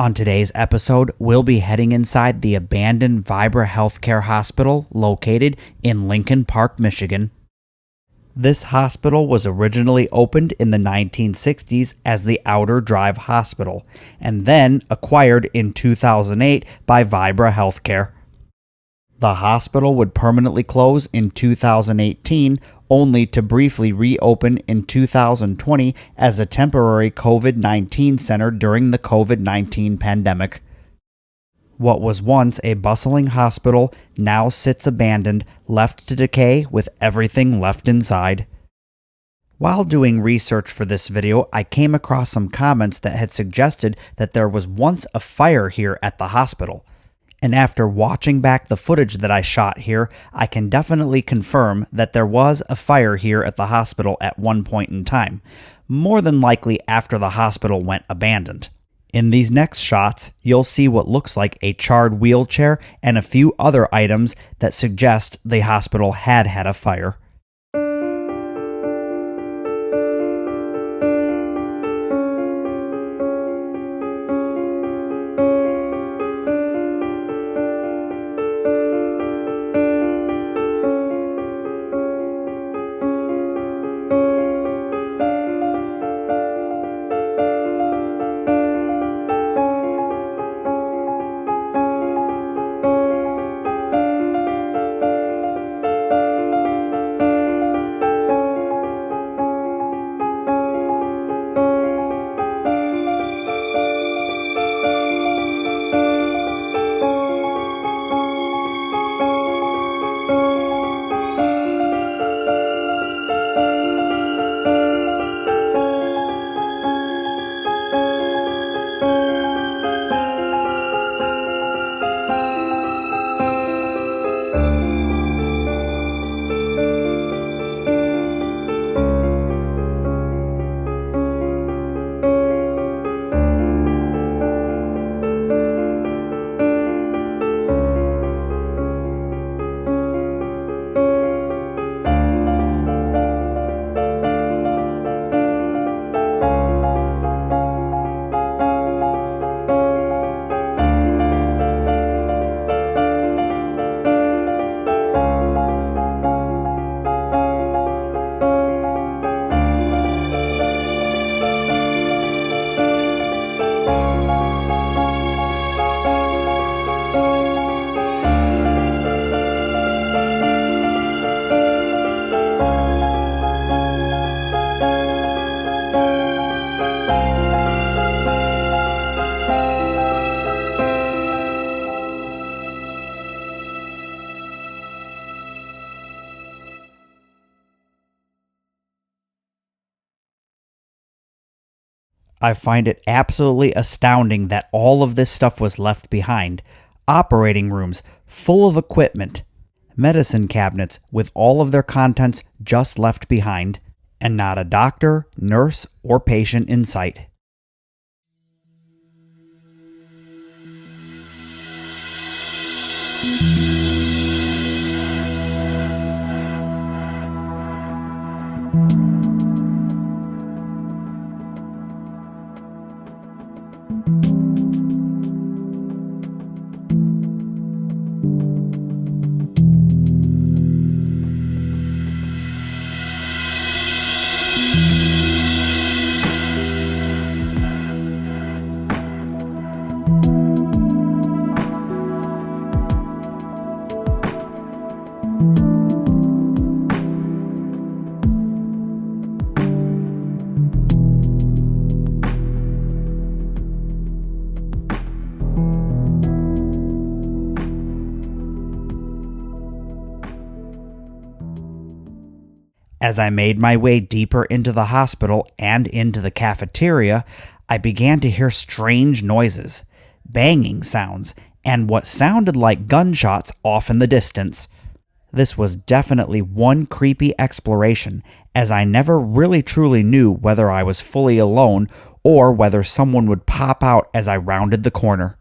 On today's episode, we'll be heading inside the abandoned Vibra Healthcare Hospital located in Lincoln Park, Michigan. This hospital was originally opened in the 1960s as the Outer Drive Hospital and then acquired in 2008 by Vibra Healthcare. The hospital would permanently close in 2018, only to briefly reopen in 2020 as a temporary COVID-19 center during the COVID-19 pandemic. What was once a bustling hospital now sits abandoned, left to decay with everything left inside. While doing research for this video, I came across some comments that had suggested that there was once a fire here at the hospital. And after watching back the footage that I shot here, I can definitely confirm that there was a fire here at the hospital at one point in time, more than likely after the hospital went abandoned. In these next shots, you'll see what looks like a charred wheelchair and a few other items that suggest the hospital had had a fire. I find it absolutely astounding that all of this stuff was left behind. Operating rooms full of equipment, medicine cabinets with all of their contents just left behind, and not a doctor, nurse, or patient in sight. As I made my way deeper into the hospital and into the cafeteria, I began to hear strange noises, banging sounds, and what sounded like gunshots off in the distance. This was definitely one creepy exploration, as I never really truly knew whether I was fully alone or whether someone would pop out as I rounded the corner.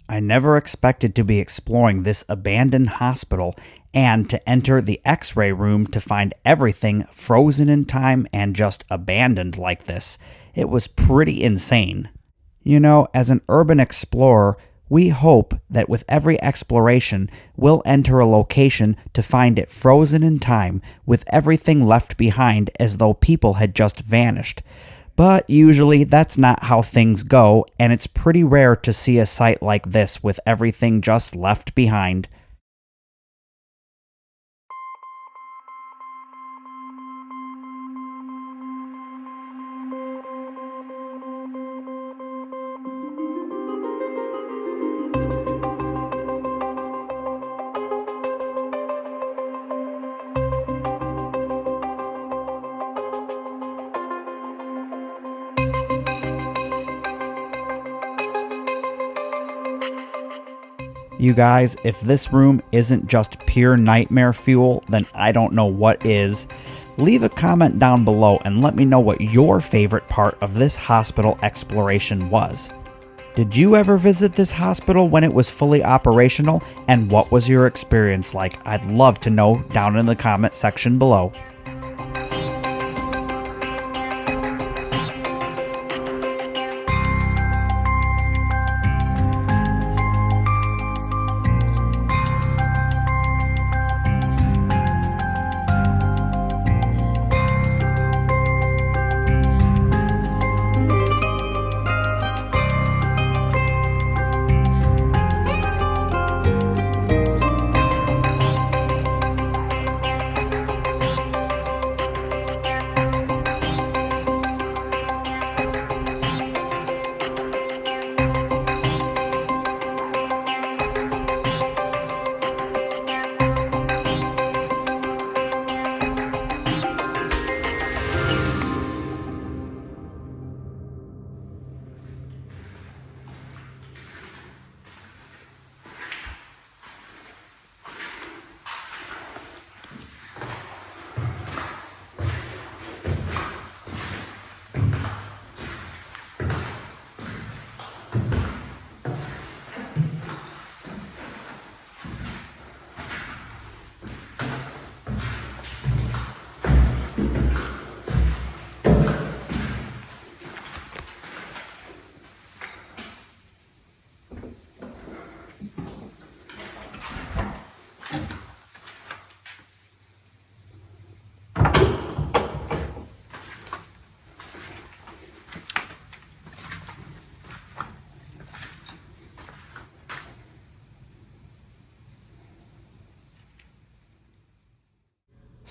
I never expected to be exploring this abandoned hospital and to enter the x ray room to find everything frozen in time and just abandoned like this. It was pretty insane. You know, as an urban explorer, we hope that with every exploration, we'll enter a location to find it frozen in time with everything left behind as though people had just vanished. But usually that's not how things go, and it's pretty rare to see a site like this with everything just left behind. You guys, if this room isn't just pure nightmare fuel, then I don't know what is. Leave a comment down below and let me know what your favorite part of this hospital exploration was. Did you ever visit this hospital when it was fully operational, and what was your experience like? I'd love to know down in the comment section below.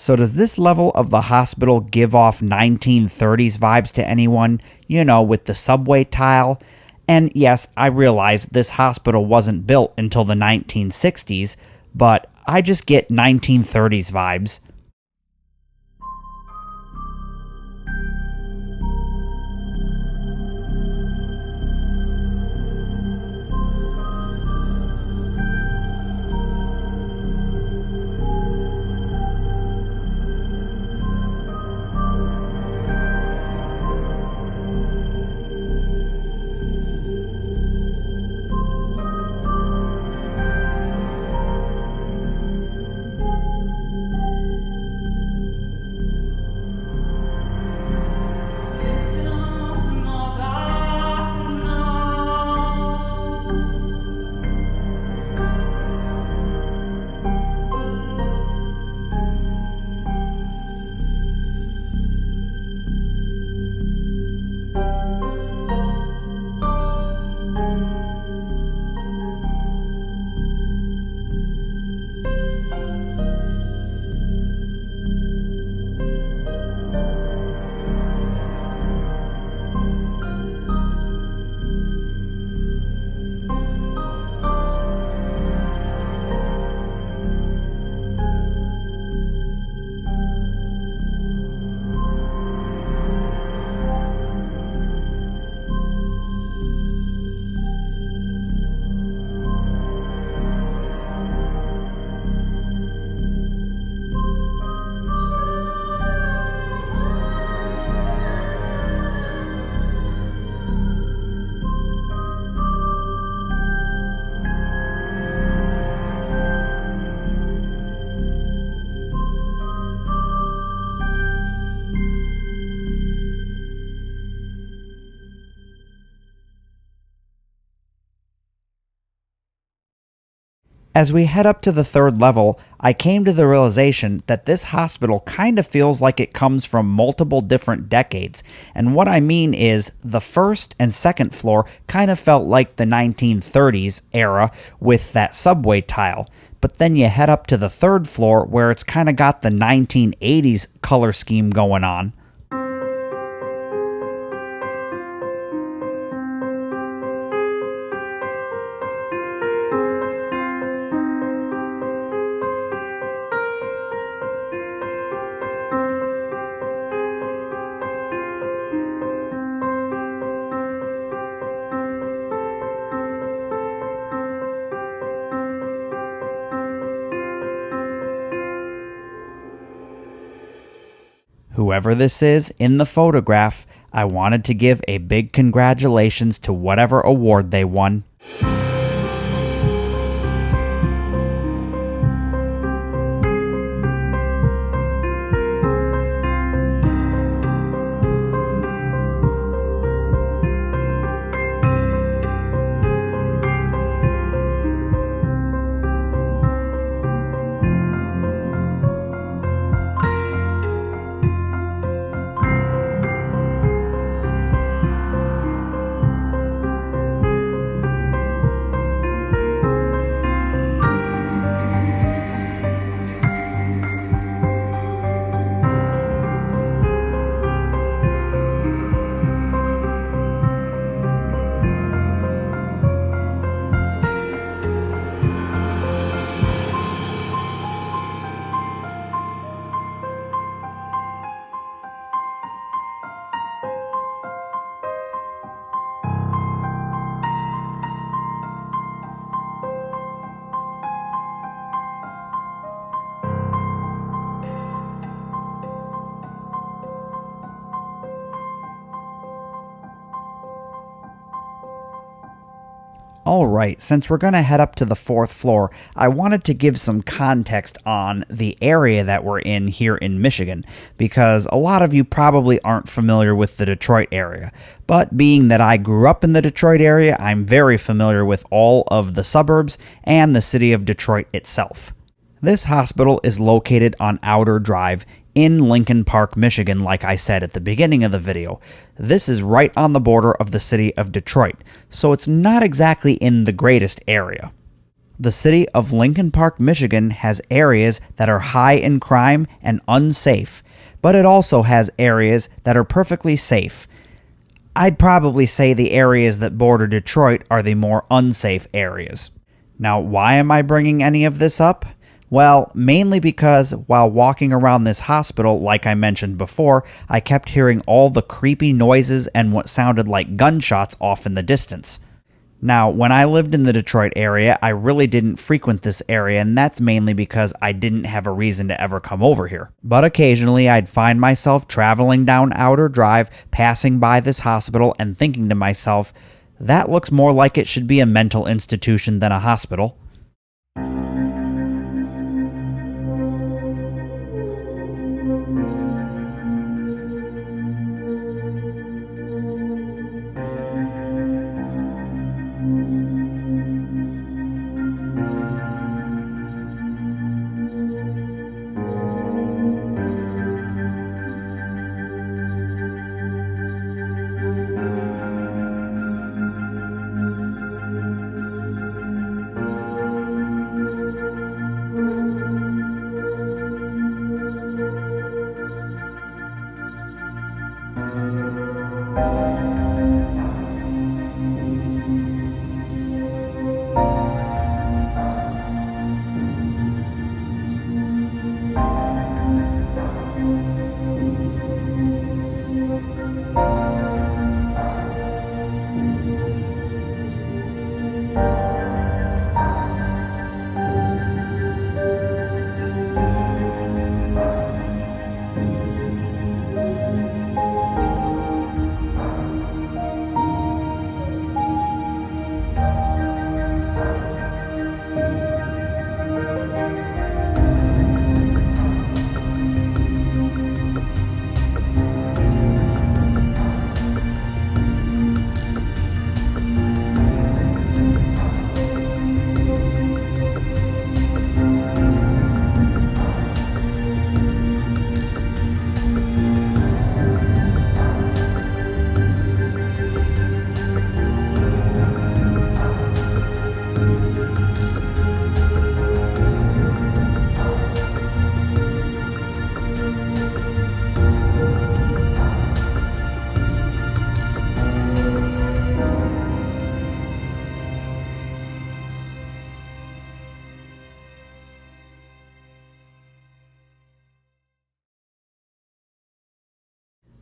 So does this level of the hospital give off 1930s vibes to anyone? You know, with the subway tile? And yes, I realize this hospital wasn't built until the 1960s, but I just get 1930s vibes. As we head up to the third level, I came to the realization that this hospital kind of feels like it comes from multiple different decades. And what I mean is, the first and second floor kind of felt like the 1930s era with that subway tile. But then you head up to the third floor where it's kind of got the 1980s color scheme going on. Whoever this is in the photograph, I wanted to give a big congratulations to whatever award they won. Alright, since we're going to head up to the fourth floor, I wanted to give some context on the area that we're in here in Michigan, because a lot of you probably aren't familiar with the Detroit area. But being that I grew up in the Detroit area, I'm very familiar with all of the suburbs and the city of Detroit itself. This hospital is located on Outer Drive in Lincoln Park, Michigan, like I said at the beginning of the video. This is right on the border of the city of Detroit, so it's not exactly in the greatest area. The city of Lincoln Park, Michigan has areas that are high in crime and unsafe, but it also has areas that are perfectly safe. I'd probably say the areas that border Detroit are the more unsafe areas. Now, why am I bringing any of this up? Well, mainly because while walking around this hospital, like I mentioned before, I kept hearing all the creepy noises and what sounded like gunshots off in the distance. Now, when I lived in the Detroit area, I really didn't frequent this area, and that's mainly because I didn't have a reason to ever come over here. But occasionally, I'd find myself traveling down Outer Drive, passing by this hospital, and thinking to myself, that looks more like it should be a mental institution than a hospital.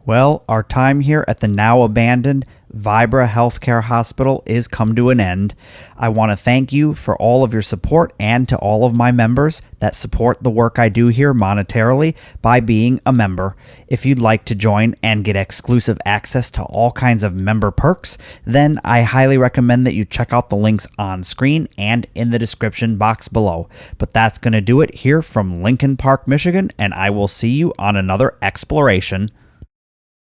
Well, our time here at the now abandoned Vibra Healthcare Hospital is come to an end. I want to thank you for all of your support and to all of my members that support the work I do here monetarily by being a member. If you'd like to join and get exclusive access to all kinds of member perks, then I highly recommend that you check out the links on screen and in the description box below. But that's going to do it here from Lincoln Park, Michigan, and I will see you on another exploration.